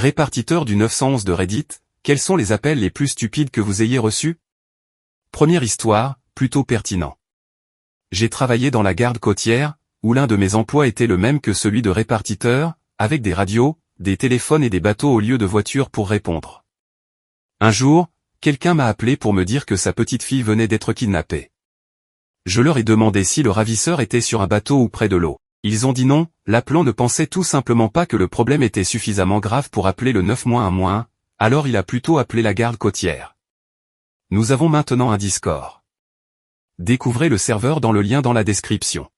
Répartiteur du 911 de Reddit, quels sont les appels les plus stupides que vous ayez reçus? Première histoire, plutôt pertinent. J'ai travaillé dans la garde côtière, où l'un de mes emplois était le même que celui de répartiteur, avec des radios, des téléphones et des bateaux au lieu de voitures pour répondre. Un jour, quelqu'un m'a appelé pour me dire que sa petite fille venait d'être kidnappée. Je leur ai demandé si le ravisseur était sur un bateau ou près de l'eau. Ils ont dit non, l'appelant ne pensait tout simplement pas que le problème était suffisamment grave pour appeler le 911, alors il a plutôt appelé la garde côtière. Nous avons maintenant un Discord. Découvrez le serveur dans le lien dans la description.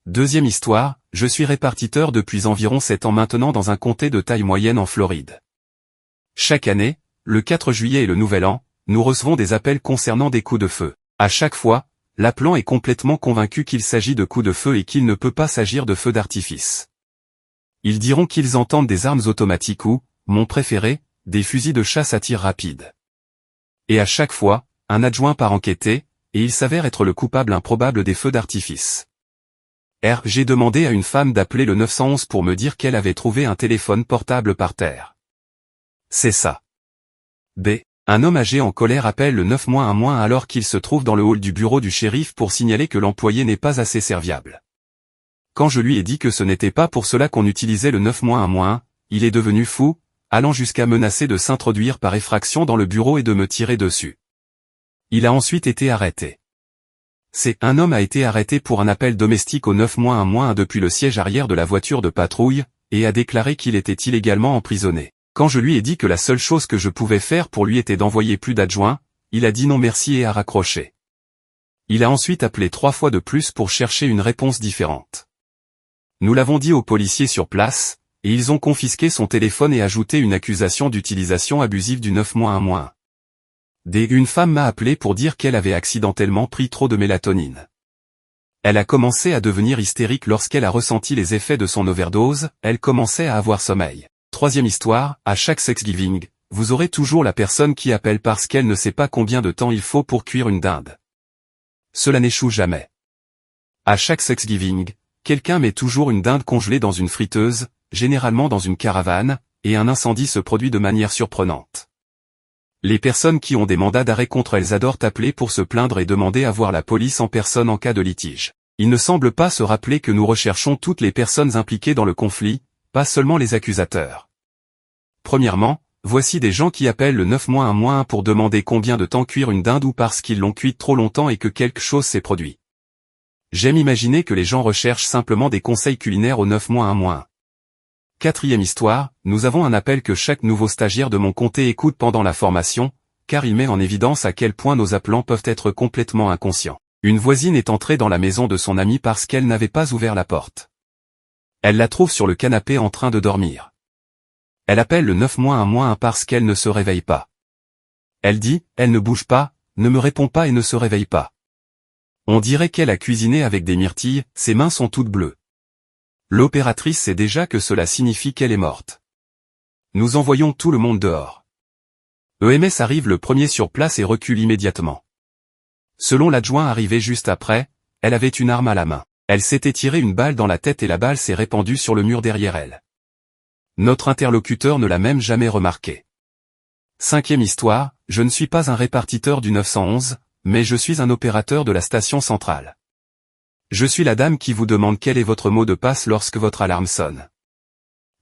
Deuxième histoire, je suis répartiteur depuis environ 7 ans maintenant dans un comté de taille moyenne en Floride. Chaque année, le 4 juillet et le Nouvel An, nous recevons des appels concernant des coups de feu. À chaque fois, l'appelant est complètement convaincu qu'il s'agit de coups de feu et qu'il ne peut pas s'agir de feux d'artifice. Ils diront qu'ils entendent des armes automatiques ou, mon préféré, des fusils de chasse à tir rapide. Et à chaque fois, un adjoint part enquêter, et il s'avère être le coupable improbable des feux d'artifice. J'ai demandé à une femme d'appeler le 911 pour me dire qu'elle avait trouvé un téléphone portable par terre. C'est ça. B. Un homme âgé en colère appelle le 911 alors qu'il se trouve dans le hall du bureau du shérif pour signaler que l'employé n'est pas assez serviable. Quand je lui ai dit que ce n'était pas pour cela qu'on utilisait le 911, il est devenu fou, allant jusqu'à menacer de s'introduire par effraction dans le bureau et de me tirer dessus. Il a ensuite été arrêté. Un homme a été arrêté pour un appel domestique au 911 depuis le siège arrière de la voiture de patrouille, et a déclaré qu'il était illégalement emprisonné. Quand je lui ai dit que la seule chose que je pouvais faire pour lui était d'envoyer plus d'adjoints, il a dit non merci et a raccroché. Il a ensuite appelé 3 fois de plus pour chercher une réponse différente. Nous l'avons dit aux policiers sur place, et ils ont confisqué son téléphone et ajouté une accusation d'utilisation abusive du 911. Une femme m'a appelé pour dire qu'elle avait accidentellement pris trop de mélatonine. Elle a commencé à devenir hystérique lorsqu'elle a ressenti les effets de son overdose, elle commençait à avoir sommeil. Troisième histoire, à chaque Thanksgiving, vous aurez toujours la personne qui appelle parce qu'elle ne sait pas combien de temps il faut pour cuire une dinde. Cela n'échoue jamais. À chaque Thanksgiving, quelqu'un met toujours une dinde congelée dans une friteuse, généralement dans une caravane, et un incendie se produit de manière surprenante. Les personnes qui ont des mandats d'arrêt contre elles adorent appeler pour se plaindre et demander à voir la police en personne en cas de litige. Ils ne semblent pas se rappeler que nous recherchons toutes les personnes impliquées dans le conflit, pas seulement les accusateurs. Premièrement, voici des gens qui appellent le 911 pour demander combien de temps cuire une dinde ou parce qu'ils l'ont cuite trop longtemps et que quelque chose s'est produit. J'aime imaginer que les gens recherchent simplement des conseils culinaires au 911. Quatrième histoire, nous avons un appel que chaque nouveau stagiaire de mon comté écoute pendant la formation, car il met en évidence à quel point nos appelants peuvent être complètement inconscients. Une voisine est entrée dans la maison de son ami parce qu'elle n'avait pas ouvert la porte. Elle la trouve sur le canapé en train de dormir. Elle appelle le 911 parce qu'elle ne se réveille pas. Elle dit, elle ne bouge pas, ne me répond pas et ne se réveille pas. On dirait qu'elle a cuisiné avec des myrtilles, ses mains sont toutes bleues. L'opératrice sait déjà que cela signifie qu'elle est morte. Nous envoyons tout le monde dehors. EMS arrive le premier sur place et recule immédiatement. Selon l'adjoint arrivé juste après, elle avait une arme à la main. Elle s'était tiré une balle dans la tête et la balle s'est répandue sur le mur derrière elle. Notre interlocuteur ne l'a même jamais remarqué. Cinquième histoire, je ne suis pas un répartiteur du 911, mais je suis un opérateur de la station centrale. Je suis la dame qui vous demande quel est votre mot de passe lorsque votre alarme sonne.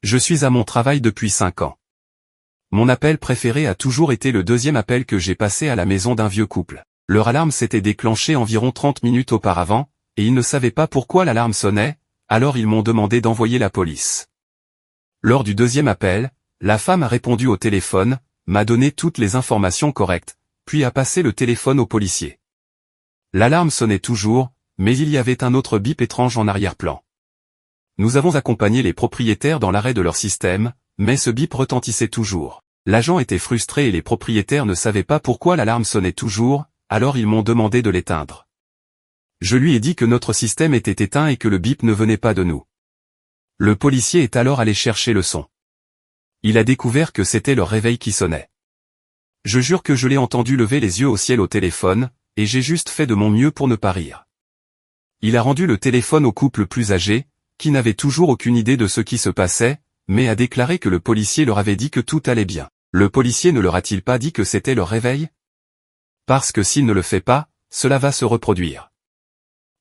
Je suis à mon travail depuis 5 ans. Mon appel préféré a toujours été le deuxième appel que j'ai passé à la maison d'un vieux couple. Leur alarme s'était déclenchée environ 30 minutes auparavant, et ils ne savaient pas pourquoi l'alarme sonnait, alors ils m'ont demandé d'envoyer la police. Lors du deuxième appel, la femme a répondu au téléphone, m'a donné toutes les informations correctes, puis a passé le téléphone au policier. L'alarme sonnait toujours, mais il y avait un autre bip étrange en arrière-plan. Nous avons accompagné les propriétaires dans l'arrêt de leur système, mais ce bip retentissait toujours. L'agent était frustré et les propriétaires ne savaient pas pourquoi l'alarme sonnait toujours, alors ils m'ont demandé de l'éteindre. Je lui ai dit que notre système était éteint et que le bip ne venait pas de nous. Le policier est alors allé chercher le son. Il a découvert que c'était leur réveil qui sonnait. Je jure que je l'ai entendu lever les yeux au ciel au téléphone, et j'ai juste fait de mon mieux pour ne pas rire. Il a rendu le téléphone au couple plus âgé, qui n'avait toujours aucune idée de ce qui se passait, mais a déclaré que le policier leur avait dit que tout allait bien. Le policier ne leur a-t-il pas dit que c'était leur réveil? Parce que s'il ne le fait pas, cela va se reproduire.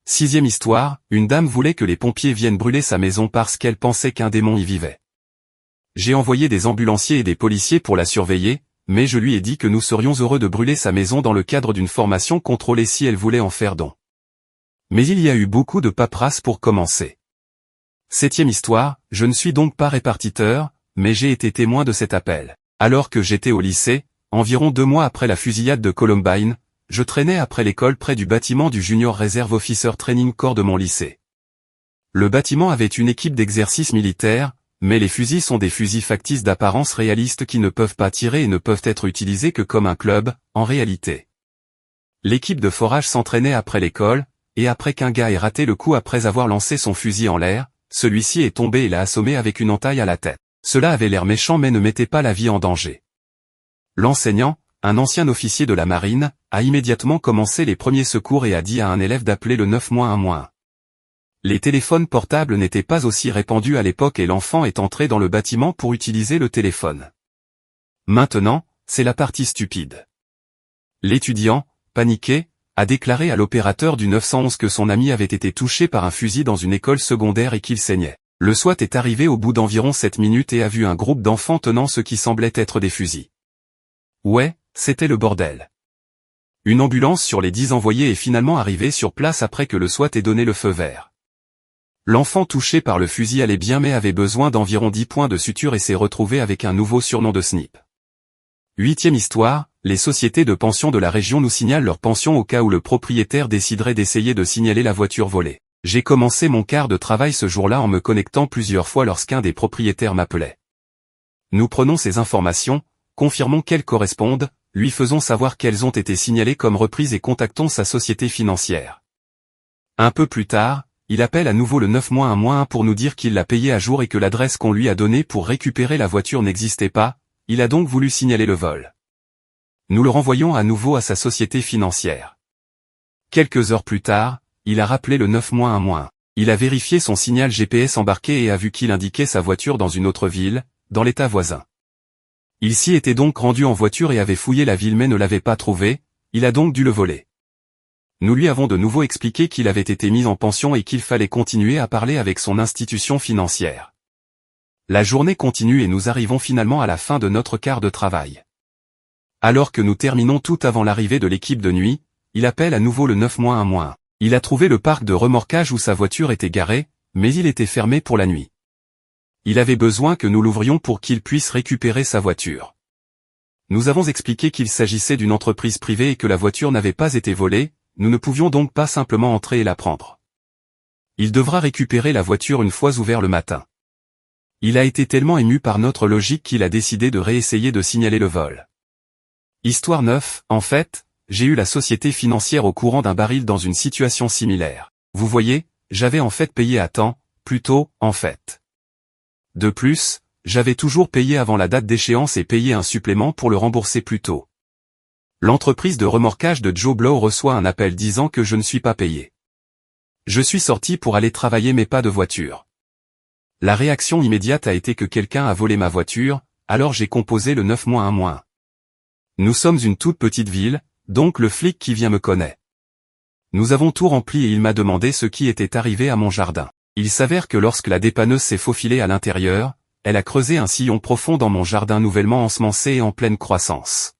6e histoire, une dame voulait que les pompiers viennent brûler sa maison parce qu'elle pensait qu'un démon y vivait. J'ai envoyé des ambulanciers et des policiers pour la surveiller, mais je lui ai dit que nous serions heureux de brûler sa maison dans le cadre d'une formation contrôlée si elle voulait en faire don. Mais il y a eu beaucoup de paperasse pour commencer. 7e histoire, je ne suis donc pas répartiteur, mais j'ai été témoin de cet appel. Alors que j'étais au lycée, environ 2 mois après la fusillade de Columbine, je traînais après l'école près du bâtiment du Junior Reserve Officer Training Corps de mon lycée. Le bâtiment avait une équipe d'exercice militaire, mais les fusils sont des fusils factices d'apparence réaliste qui ne peuvent pas tirer et ne peuvent être utilisés que comme un club, en réalité. L'équipe de forage s'entraînait après l'école, et après qu'un gars ait raté le coup après avoir lancé son fusil en l'air, celui-ci est tombé et l'a assommé avec une entaille à la tête. Cela avait l'air méchant mais ne mettait pas la vie en danger. L'enseignant, un ancien officier de la marine, a immédiatement commencé les premiers secours et a dit à un élève d'appeler le 911. Les téléphones portables n'étaient pas aussi répandus à l'époque et l'enfant est entré dans le bâtiment pour utiliser le téléphone. Maintenant, c'est la partie stupide. L'étudiant, paniqué, a déclaré à l'opérateur du 911 que son ami avait été touché par un fusil dans une école secondaire et qu'il saignait. Le SWAT est arrivé au bout d'environ 7 minutes et a vu un groupe d'enfants tenant ce qui semblait être des fusils. Ouais, c'était le bordel. Une ambulance sur les 10 envoyés est finalement arrivée sur place après que le SWAT ait donné le feu vert. L'enfant touché par le fusil allait bien mais avait besoin d'environ 10 points de suture et s'est retrouvé avec un nouveau surnom de SNIP. 8e histoire, les sociétés de pension de la région nous signalent leur pension au cas où le propriétaire déciderait d'essayer de signaler la voiture volée. J'ai commencé mon quart de travail ce jour-là en me connectant plusieurs fois lorsqu'un des propriétaires m'appelait. Nous prenons ces informations, confirmons qu'elles correspondent, lui faisons savoir qu'elles ont été signalées comme reprises et contactons sa société financière. Un peu plus tard, il appelle à nouveau le 911 pour nous dire qu'il l'a payé à jour et que l'adresse qu'on lui a donnée pour récupérer la voiture n'existait pas, il a donc voulu signaler le vol. Nous le renvoyons à nouveau à sa société financière. Quelques heures plus tard, il a rappelé le 911. Il a vérifié son signal GPS embarqué et a vu qu'il indiquait sa voiture dans une autre ville, dans l'état voisin. Il s'y était donc rendu en voiture et avait fouillé la ville mais ne l'avait pas trouvé, il a donc dû le voler. Nous lui avons de nouveau expliqué qu'il avait été mis en pension et qu'il fallait continuer à parler avec son institution financière. La journée continue et nous arrivons finalement à la fin de notre quart de travail. Alors que nous terminons tout avant l'arrivée de l'équipe de nuit, il appelle à nouveau le 911. Il a trouvé le parc de remorquage où sa voiture était garée, mais il était fermé pour la nuit. Il avait besoin que nous l'ouvrions pour qu'il puisse récupérer sa voiture. Nous avons expliqué qu'il s'agissait d'une entreprise privée et que la voiture n'avait pas été volée, nous ne pouvions donc pas simplement entrer et la prendre. Il devra récupérer la voiture une fois ouvert le matin. Il a été tellement ému par notre logique qu'il a décidé de réessayer de signaler le vol. Histoire 9, en fait, j'ai eu la société financière au courant d'un baril dans une situation similaire. Vous voyez, j'avais en fait payé à temps, plutôt, en fait. De plus, j'avais toujours payé avant la date d'échéance et payé un supplément pour le rembourser plus tôt. L'entreprise de remorquage de Joe Blow reçoit un appel disant que je ne suis pas payé. Je suis sorti pour aller travailler mais pas de voiture. La réaction immédiate a été que quelqu'un a volé ma voiture, alors j'ai composé le 911. Nous sommes une toute petite ville, donc le flic qui vient me connaît. Nous avons tout rempli et il m'a demandé ce qui était arrivé à mon jardin. Il s'avère que lorsque la dépanneuse s'est faufilée à l'intérieur, elle a creusé un sillon profond dans mon jardin nouvellement ensemencé et en pleine croissance.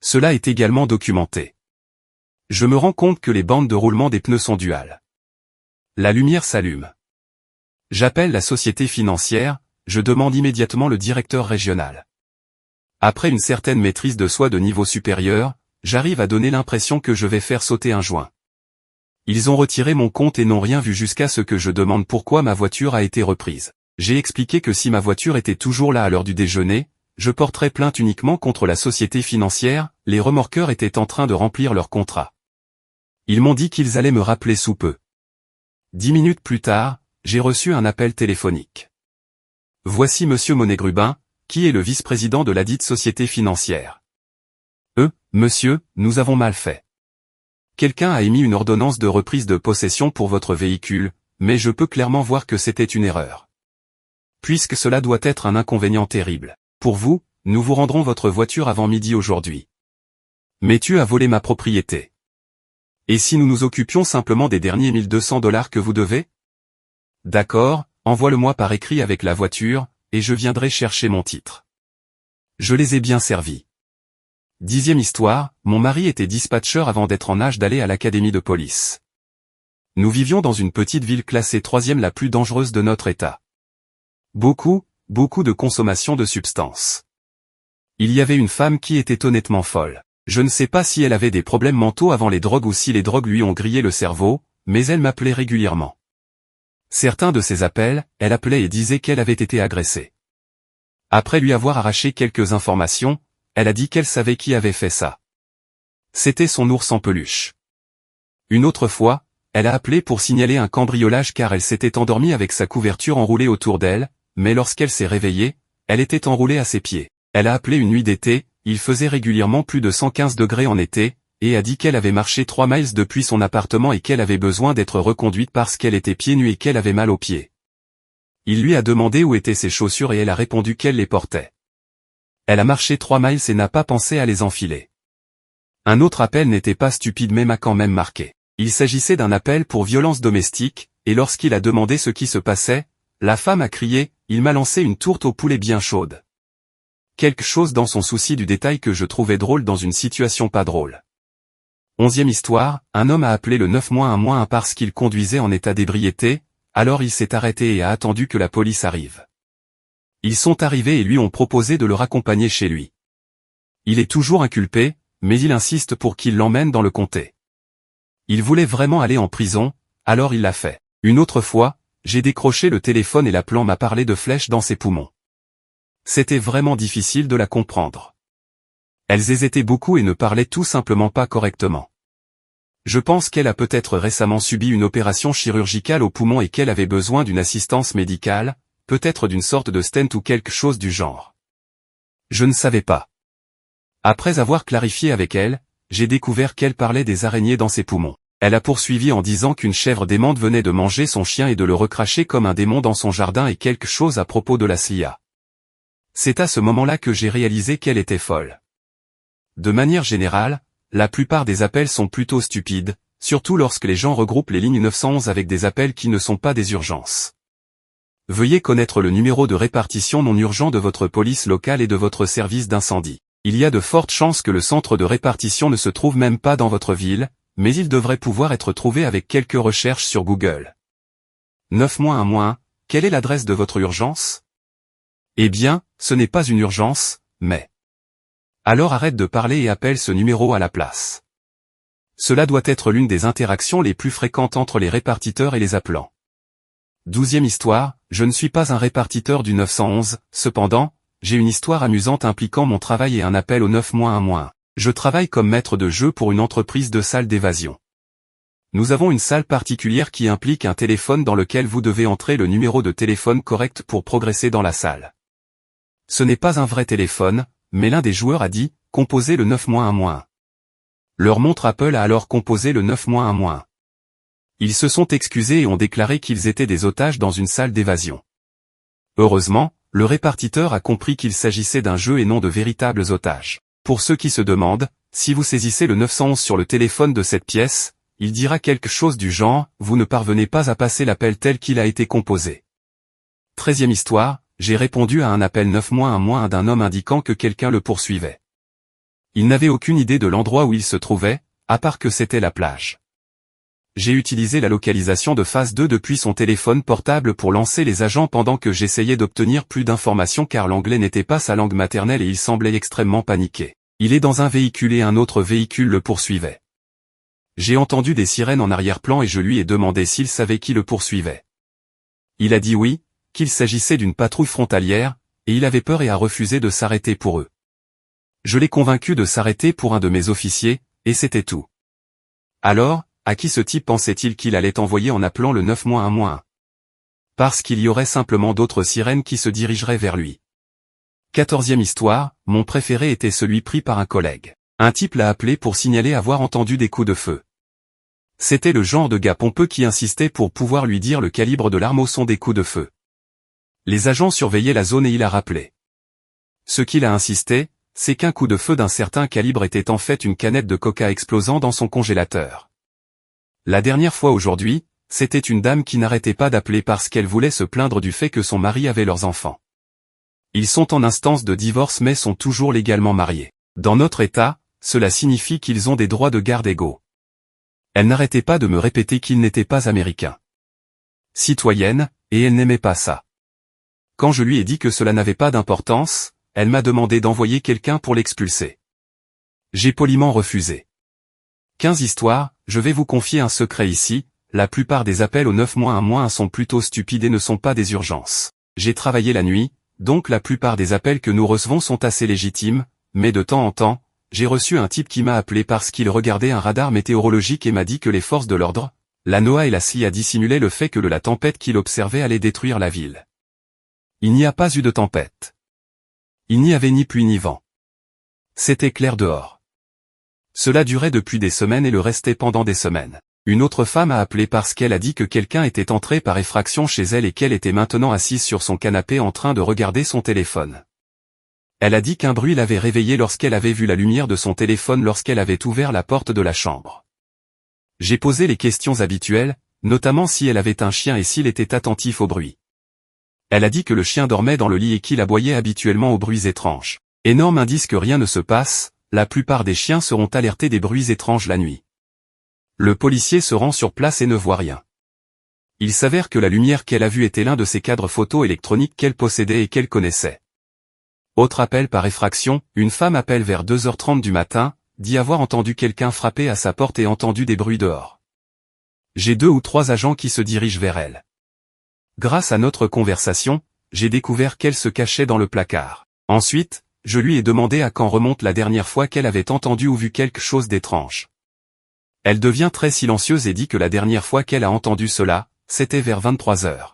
Cela est également documenté. Je me rends compte que les bandes de roulement des pneus sont duales. La lumière s'allume. J'appelle la société financière, je demande immédiatement le directeur régional. Après une certaine maîtrise de soi de niveau supérieur, j'arrive à donner l'impression que je vais faire sauter un joint. Ils ont retiré mon compte et n'ont rien vu jusqu'à ce que je demande pourquoi ma voiture a été reprise. J'ai expliqué que si ma voiture était toujours là à l'heure du déjeuner, je porterais plainte uniquement contre la société financière, les remorqueurs étaient en train de remplir leur contrat. Ils m'ont dit qu'ils allaient me rappeler sous peu. 10 minutes plus tard, j'ai reçu un appel téléphonique. Voici Monsieur Monet-Grubin, qui est le vice-président de ladite société financière. Monsieur, nous avons mal fait. Quelqu'un a émis une ordonnance de reprise de possession pour votre véhicule, mais je peux clairement voir que c'était une erreur. puisque cela doit être un inconvénient terrible. Pour vous, nous vous rendrons votre voiture avant midi aujourd'hui. Mais tu as volé ma propriété. Et si nous nous occupions simplement des derniers $1200 que vous devez? D'accord, envoie-le-moi par écrit avec la voiture, et je viendrai chercher mon titre. Je les ai bien servis. 10e histoire, mon mari était dispatcher avant d'être en âge d'aller à l'académie de police. Nous vivions dans une petite ville classée 3e la plus dangereuse de notre état. Beaucoup de consommation de substances. Il y avait une femme qui était honnêtement folle. Je ne sais pas si elle avait des problèmes mentaux avant les drogues ou si les drogues lui ont grillé le cerveau, mais elle m'appelait régulièrement. Certains de ses appels, elle appelait et disait qu'elle avait été agressée. Après lui avoir arraché quelques informations, elle a dit qu'elle savait qui avait fait ça. C'était son ours en peluche. Une autre fois, elle a appelé pour signaler un cambriolage car elle s'était endormie avec sa couverture enroulée autour d'elle, mais lorsqu'elle s'est réveillée, elle était enroulée à ses pieds. Elle a appelé une nuit d'été, il faisait régulièrement plus de 115 degrés en été, et a dit qu'elle avait marché 3 miles depuis son appartement et qu'elle avait besoin d'être reconduite parce qu'elle était pieds nus et qu'elle avait mal aux pieds. Il lui a demandé où étaient ses chaussures et elle a répondu qu'elle les portait. Elle a marché 3 miles et n'a pas pensé à les enfiler. Un autre appel n'était pas stupide mais m'a quand même marqué. Il s'agissait d'un appel pour violence domestique, et lorsqu'il a demandé ce qui se passait, la femme a crié « Il m'a lancé une tourte au poulet bien chaude ». Quelque chose dans son souci du détail que je trouvais drôle dans une situation pas drôle. 11e histoire, un homme a appelé le 911 parce qu'il conduisait en état d'ébriété, alors il s'est arrêté et a attendu que la police arrive. Ils sont arrivés et lui ont proposé de le raccompagner chez lui. Il est toujours inculpé, mais il insiste pour qu'il l'emmène dans le comté. Il voulait vraiment aller en prison, alors il l'a fait. Une autre fois, j'ai décroché le téléphone et l'appelant m'a parlé de flèches dans ses poumons. C'était vraiment difficile de la comprendre. Elles hésitaient beaucoup et ne parlaient tout simplement pas correctement. Je pense qu'elle a peut-être récemment subi une opération chirurgicale au poumon et qu'elle avait besoin d'une assistance médicale, peut-être d'une sorte de stent ou quelque chose du genre. Je ne savais pas. Après avoir clarifié avec elle, j'ai découvert qu'elle parlait des araignées dans ses poumons. Elle a poursuivi en disant qu'une chèvre démente venait de manger son chien et de le recracher comme un démon dans son jardin et quelque chose à propos de la CIA. C'est à ce moment-là que j'ai réalisé qu'elle était folle. De manière générale, la plupart des appels sont plutôt stupides, surtout lorsque les gens regroupent les lignes 911 avec des appels qui ne sont pas des urgences. Veuillez connaître le numéro de répartition non urgent de votre police locale et de votre service d'incendie. Il y a de fortes chances que le centre de répartition ne se trouve même pas dans votre ville, mais il devrait pouvoir être trouvé avec quelques recherches sur Google. 911, quelle est l'adresse de votre urgence? Eh bien, ce n'est pas une urgence, mais... Alors arrête de parler et appelle ce numéro à la place. Cela doit être l'une des interactions les plus fréquentes entre les répartiteurs et les appelants. 12e histoire, je ne suis pas un répartiteur du 911, cependant, j'ai une histoire amusante impliquant mon travail et un appel au 911. Je travaille comme maître de jeu pour une entreprise de salles d'évasion. Nous avons une salle particulière qui implique un téléphone dans lequel vous devez entrer le numéro de téléphone correct pour progresser dans la salle. Ce n'est pas un vrai téléphone, mais l'un des joueurs a dit « Composez le 911 ». Leur montre Apple a alors composé le 911. Ils se sont excusés et ont déclaré qu'ils étaient des otages dans une salle d'évasion. Heureusement, le répartiteur a compris qu'il s'agissait d'un jeu et non de véritables otages. Pour ceux qui se demandent, si vous saisissez le 911 sur le téléphone de cette pièce, il dira quelque chose du genre « Vous ne parvenez pas à passer l'appel tel qu'il a été composé ». 13e histoire, j'ai répondu à un appel 911 d'un homme indiquant que quelqu'un le poursuivait. Il n'avait aucune idée de l'endroit où il se trouvait, à part que c'était la plage. J'ai utilisé la localisation de phase 2 depuis son téléphone portable pour lancer les agents pendant que j'essayais d'obtenir plus d'informations car l'anglais n'était pas sa langue maternelle et il semblait extrêmement paniqué. Il est dans un véhicule et un autre véhicule le poursuivait. J'ai entendu des sirènes en arrière-plan et je lui ai demandé s'il savait qui le poursuivait. Il a dit oui, qu'il s'agissait d'une patrouille frontalière, et il avait peur et a refusé de s'arrêter pour eux. Je l'ai convaincu de s'arrêter pour un de mes officiers, et c'était tout. Alors, à qui ce type pensait-il qu'il allait envoyer en appelant le 911? Parce qu'il y aurait simplement d'autres sirènes qui se dirigeraient vers lui. 14e histoire, mon préféré était celui pris par un collègue. Un type l'a appelé pour signaler avoir entendu des coups de feu. C'était le genre de gars pompeux qui insistait pour pouvoir lui dire le calibre de l'arme au son des coups de feu. Les agents surveillaient la zone et il a rappelé. Ce qu'il a insisté, c'est qu'un coup de feu d'un certain calibre était en fait une canette de coca explosant dans son congélateur. La dernière fois aujourd'hui, c'était une dame qui n'arrêtait pas d'appeler parce qu'elle voulait se plaindre du fait que son mari avait leurs enfants. Ils sont en instance de divorce mais sont toujours légalement mariés. Dans notre État, cela signifie qu'ils ont des droits de garde égaux. Elle n'arrêtait pas de me répéter qu'ils n'étaient pas américains. Citoyenne, et elle n'aimait pas ça. Quand je lui ai dit que cela n'avait pas d'importance, elle m'a demandé d'envoyer quelqu'un pour l'expulser. J'ai poliment refusé. 15 histoires, je vais vous confier un secret ici, la plupart des appels au 9-1-1 sont plutôt stupides et ne sont pas des urgences. J'ai travaillé la nuit, donc la plupart des appels que nous recevons sont assez légitimes, mais de temps en temps, j'ai reçu un type qui m'a appelé parce qu'il regardait un radar météorologique et m'a dit que les forces de l'ordre, la NOAA et la CIA dissimulaient le fait que la tempête qu'il observait allait détruire la ville. Il n'y a pas eu de tempête. Il n'y avait ni pluie ni vent. C'était clair dehors. Cela durait depuis des semaines et le restait pendant des semaines. Une autre femme a appelé parce qu'elle a dit que quelqu'un était entré par effraction chez elle et qu'elle était maintenant assise sur son canapé en train de regarder son téléphone. Elle a dit qu'un bruit l'avait réveillée lorsqu'elle avait vu la lumière de son téléphone lorsqu'elle avait ouvert la porte de la chambre. J'ai posé les questions habituelles, notamment si elle avait un chien et s'il était attentif au bruit. Elle a dit que le chien dormait dans le lit et qu'il aboyait habituellement aux bruits étranges. Énorme indice que rien ne se passe, la plupart des chiens seront alertés des bruits étranges la nuit. Le policier se rend sur place et ne voit rien. Il s'avère que la lumière qu'elle a vue était l'un de ces cadres photo électroniques qu'elle possédait et qu'elle connaissait. Autre appel par effraction, une femme appelle vers 2h30 du matin, dit avoir entendu quelqu'un frapper à sa porte et entendu des bruits dehors. J'ai 2 ou 3 agents qui se dirigent vers elle. Grâce à notre conversation, j'ai découvert qu'elle se cachait dans le placard. Ensuite, je lui ai demandé à quand remonte la dernière fois qu'elle avait entendu ou vu quelque chose d'étrange. Elle devient très silencieuse et dit que la dernière fois qu'elle a entendu cela, c'était vers 23h.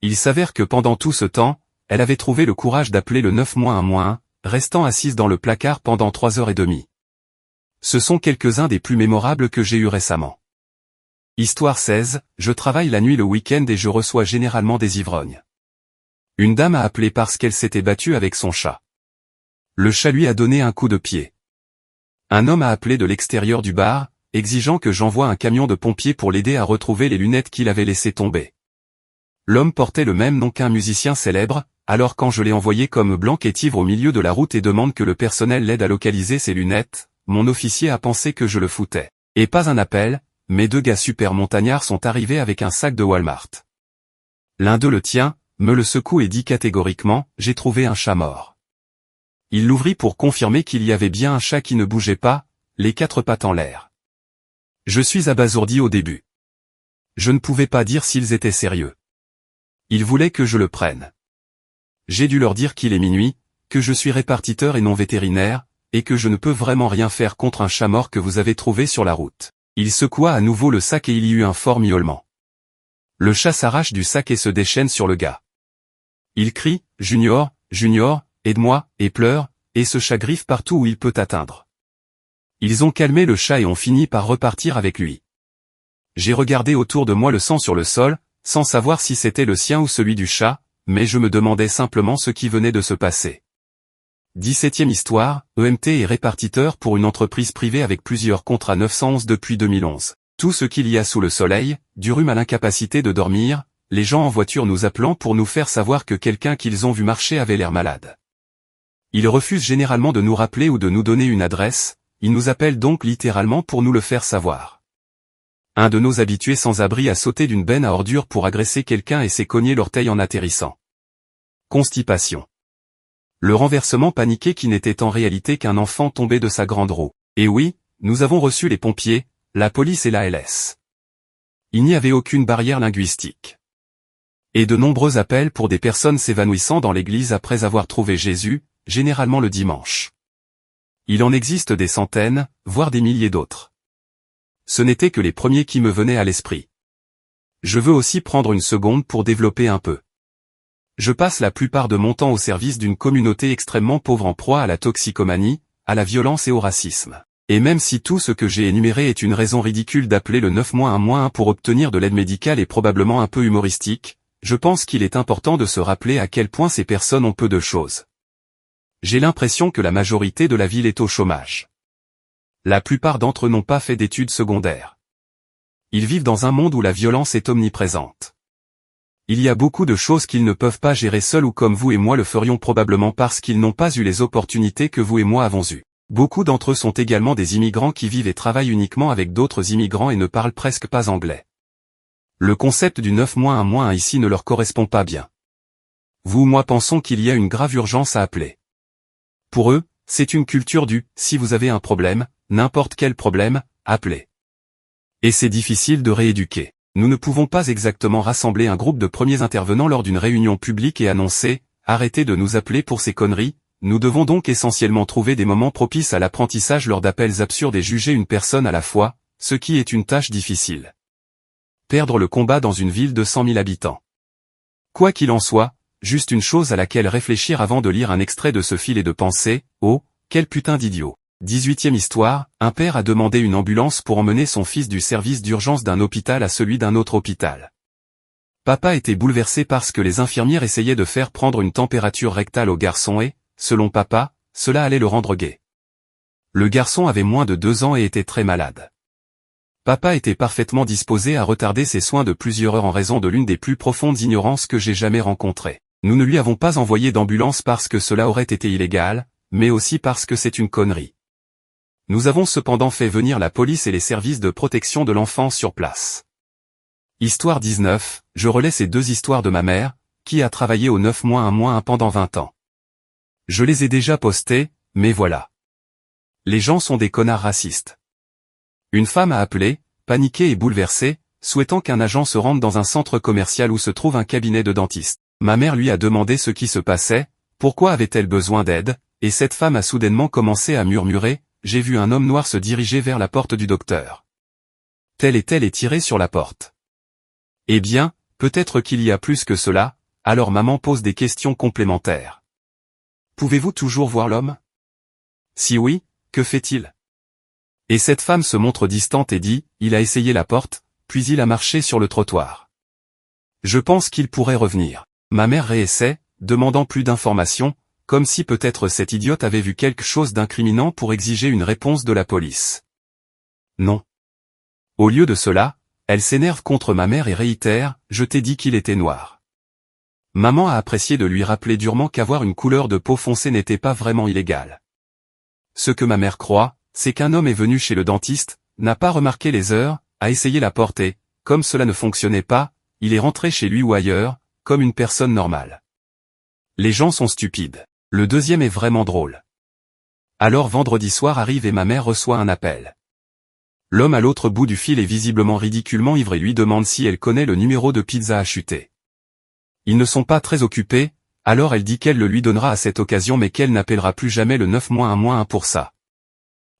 Il s'avère que pendant tout ce temps, elle avait trouvé le courage d'appeler le 9-1-1, restant assise dans le placard pendant 3h30. Ce sont quelques-uns des plus mémorables que j'ai eus récemment. Histoire 16, je travaille la nuit le week-end et je reçois généralement des ivrognes. Une dame a appelé parce qu'elle s'était battue avec son chat. Le chat lui a donné un coup de pied. Un homme a appelé de l'extérieur du bar, exigeant que j'envoie un camion de pompiers pour l'aider à retrouver les lunettes qu'il avait laissées tomber. L'homme portait le même nom qu'un musicien célèbre, alors quand je l'ai envoyé comme blanc et ivre au milieu de la route et demande que le personnel l'aide à localiser ses lunettes, mon officier a pensé que je le foutais. Et pas un appel, mais 2 gars super montagnards sont arrivés avec un sac de Walmart. L'un d'eux le tient, me le secoue et dit catégoriquement, j'ai trouvé un chat mort. Il l'ouvrit pour confirmer qu'il y avait bien un chat qui ne bougeait pas, les 4 pattes en l'air. Je suis abasourdi au début. Je ne pouvais pas dire s'ils étaient sérieux. Ils voulaient que je le prenne. J'ai dû leur dire qu'il est minuit, que je suis répartiteur et non vétérinaire, et que je ne peux vraiment rien faire contre un chat mort que vous avez trouvé sur la route. Il secoua à nouveau le sac et il y eut un fort miaulement. Le chat s'arrache du sac et se déchaîne sur le gars. Il crie, « Junior, Junior, aide-moi » et pleure, et se chat griffe partout où il peut atteindre. Ils ont calmé le chat et ont fini par repartir avec lui. J'ai regardé autour de moi le sang sur le sol, sans savoir si c'était le sien ou celui du chat, mais je me demandais simplement ce qui venait de se passer. 17e histoire, EMT est répartiteur pour une entreprise privée avec plusieurs contrats 911 depuis 2011. Tout ce qu'il y a sous le soleil, du rhume à l'incapacité de dormir, les gens en voiture nous appelant pour nous faire savoir que quelqu'un qu'ils ont vu marcher avait l'air malade. Ils refusent généralement de nous rappeler ou de nous donner une adresse, ils nous appellent donc littéralement pour nous le faire savoir. Un de nos habitués sans abri a sauté d'une benne à ordures pour agresser quelqu'un et s'est cogné l'orteil en atterrissant. Constipation. Le renversement paniqué qui n'était en réalité qu'un enfant tombé de sa grande roue. Et oui, nous avons reçu les pompiers, la police et la LS. Il n'y avait aucune barrière linguistique. Et de nombreux appels pour des personnes s'évanouissant dans l'église après avoir trouvé Jésus, généralement le dimanche. Il en existe des centaines, voire des milliers d'autres. Ce n'étaient que les premiers qui me venaient à l'esprit. Je veux aussi prendre une seconde pour développer un peu. Je passe la plupart de mon temps au service d'une communauté extrêmement pauvre en proie à la toxicomanie, à la violence et au racisme. Et même si tout ce que j'ai énuméré est une raison ridicule d'appeler le 9-1-1 pour obtenir de l'aide médicale et probablement un peu humoristique, je pense qu'il est important de se rappeler à quel point ces personnes ont peu de choses. J'ai l'impression que la majorité de la ville est au chômage. La plupart d'entre eux n'ont pas fait d'études secondaires. Ils vivent dans un monde où la violence est omniprésente. Il y a beaucoup de choses qu'ils ne peuvent pas gérer seuls ou comme vous et moi le ferions probablement parce qu'ils n'ont pas eu les opportunités que vous et moi avons eues. Beaucoup d'entre eux sont également des immigrants qui vivent et travaillent uniquement avec d'autres immigrants et ne parlent presque pas anglais. Le concept du 9-1-1 ici ne leur correspond pas bien. Vous ou moi pensons qu'il y a une grave urgence à appeler. Pour eux, c'est une culture du « si vous avez un problème, n'importe quel problème, appelez ». Et c'est difficile de rééduquer. Nous ne pouvons pas exactement rassembler un groupe de premiers intervenants lors d'une réunion publique et annoncer « arrêtez de nous appeler pour ces conneries ». Nous devons donc essentiellement trouver des moments propices à l'apprentissage lors d'appels absurdes et juger une personne à la fois, ce qui est une tâche difficile. Perdre le combat dans une ville de 100 000 habitants. Quoi qu'il en soit, juste une chose à laquelle réfléchir avant de lire un extrait de ce fil et de penser « oh, quel putain d'idiot ». 18e histoire, un père a demandé une ambulance pour emmener son fils du service d'urgence d'un hôpital à celui d'un autre hôpital. Papa était bouleversé parce que les infirmières essayaient de faire prendre une température rectale au garçon et, selon papa, cela allait le rendre gai. Le garçon avait moins de 2 ans et était très malade. Papa était parfaitement disposé à retarder ses soins de plusieurs heures en raison de l'une des plus profondes ignorances que j'ai jamais rencontrées. Nous ne lui avons pas envoyé d'ambulance parce que cela aurait été illégal, mais aussi parce que c'est une connerie. Nous avons cependant fait venir la police et les services de protection de l'enfance sur place. Histoire 19, je relais ces 2 histoires de ma mère, qui a travaillé au 9-1-1 pendant 20 ans. Je les ai déjà postées, mais voilà. Les gens sont des connards racistes. Une femme a appelé, paniquée et bouleversée, souhaitant qu'un agent se rende dans un centre commercial où se trouve un cabinet de dentiste. Ma mère lui a demandé ce qui se passait, pourquoi avait-elle besoin d'aide, et cette femme a soudainement commencé à murmurer. J'ai vu un homme noir se diriger vers la porte du docteur. Tel est tiré sur la porte. Eh bien, peut-être qu'il y a plus que cela, alors maman pose des questions complémentaires. Pouvez-vous toujours voir l'homme? Si oui, que fait-il? Et cette femme se montre distante et dit, il a essayé la porte, puis il a marché sur le trottoir. Je pense qu'il pourrait revenir. Ma mère réessaie, demandant plus d'informations, comme si peut-être cette idiote avait vu quelque chose d'incriminant pour exiger une réponse de la police. Non. Au lieu de cela, elle s'énerve contre ma mère et réitère, je t'ai dit qu'il était noir. Maman a apprécié de lui rappeler durement qu'avoir une couleur de peau foncée n'était pas vraiment illégal. Ce que ma mère croit, c'est qu'un homme est venu chez le dentiste, n'a pas remarqué les heures, a essayé la porte et, comme cela ne fonctionnait pas, il est rentré chez lui ou ailleurs, comme une personne normale. Les gens sont stupides. Le deuxième est vraiment drôle. Alors vendredi soir arrive et ma mère reçoit un appel. L'homme à l'autre bout du fil est visiblement ridiculement ivre et lui demande si elle connaît le numéro de Pizza Hut. Ils ne sont pas très occupés, alors elle dit qu'elle le lui donnera à cette occasion mais qu'elle n'appellera plus jamais le 9-1-1 pour ça.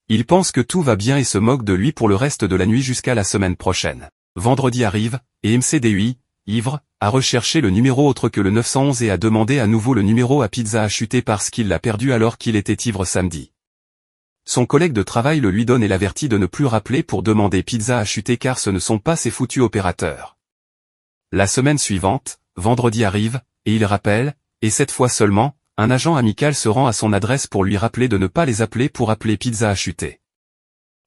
Il pense que tout va bien et se moque de lui pour le reste de la nuit jusqu'à la semaine prochaine. Vendredi arrive, et MCDUI, ivre, a recherché le numéro autre que le 911 et a demandé à nouveau le numéro à Pizza Hut parce qu'il l'a perdu alors qu'il était ivre samedi. Son collègue de travail le lui donne et l'avertit de ne plus rappeler pour demander Pizza Hut car ce ne sont pas ses foutus opérateurs. La semaine suivante, vendredi arrive, et il rappelle, et cette fois seulement, un agent amical se rend à son adresse pour lui rappeler de ne pas les appeler pour appeler Pizza Hut.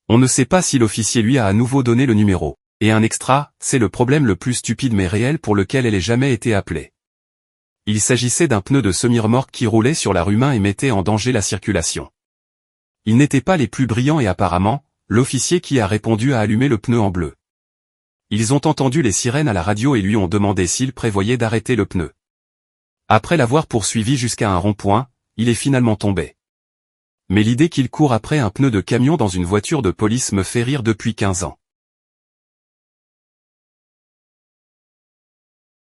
On ne sait pas si l'officier lui a à nouveau donné le numéro. Et un extra, c'est le problème le plus stupide mais réel pour lequel elle ait jamais été appelée. Il s'agissait d'un pneu de semi-remorque qui roulait sur la rue Main et mettait en danger la circulation. Ils n'étaient pas les plus brillants et apparemment, l'officier qui a répondu a allumé le pneu en bleu. Ils ont entendu les sirènes à la radio et lui ont demandé s'il prévoyait d'arrêter le pneu. Après l'avoir poursuivi jusqu'à un rond-point, il est finalement tombé. Mais l'idée qu'il court après un pneu de camion dans une voiture de police me fait rire depuis 15 ans.